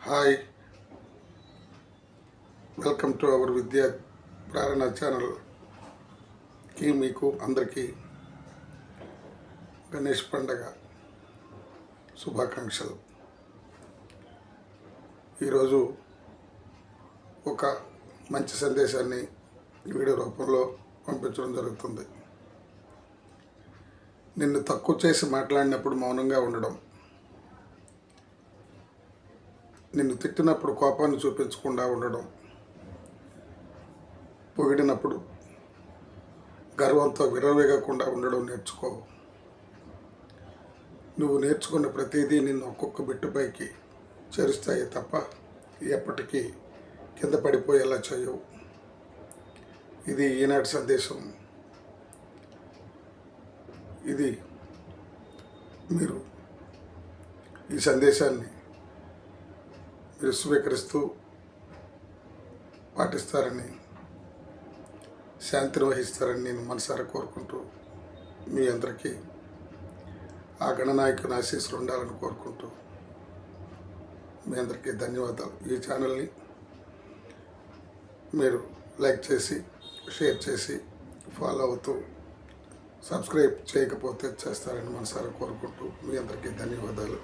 Hi, welcome to our విద్యా ప్రేరణ ఛానల్కి మీకు అందరికీ గణేష్ పండగ శుభాకాంక్షలు. ఈరోజు ఒక మంచి సందేశాన్ని వీడియో రూపంలో పంపించడం జరుగుతుంది. నిన్ను తక్కువ చేసి మాట్లాడినప్పుడు మౌనంగా ఉండడం, నిన్ను తిట్టినప్పుడు కోపాన్ని చూపించకుండా ఉండడం, పొగిడినప్పుడు గర్వంతో విర్రవీగకుండా ఉండడం నేర్చుకో. నువ్వు నేర్చుకున్న ప్రతిదీ నిన్ను ఒక్కొక్క బిట్టుపైకి చేరుస్తాయి తప్ప ఎప్పటికీ కింద పడిపోయేలా చేయవు. ఇది ఈనాటి సందేశం. ఇది మీరు ఈ సందేశాన్ని మీరు స్వీకరిస్తూ పాటిస్తారని, శాంతిని వహిస్తారని నేను మనసారా కోరుకుంటూ, మీ అందరికీ ఆ గణనాయకుని ఆశీస్సులు ఉండాలని కోరుకుంటూ మీ అందరికీ ధన్యవాదాలు. ఈ ఛానల్ని మీరు లైక్ చేసి, షేర్ చేసి, ఫాలో అవుతూ, సబ్స్క్రైబ్ చేయకపోతే చేస్తారని మనసారా కోరుకుంటూ మీ అందరికీ ధన్యవాదాలు.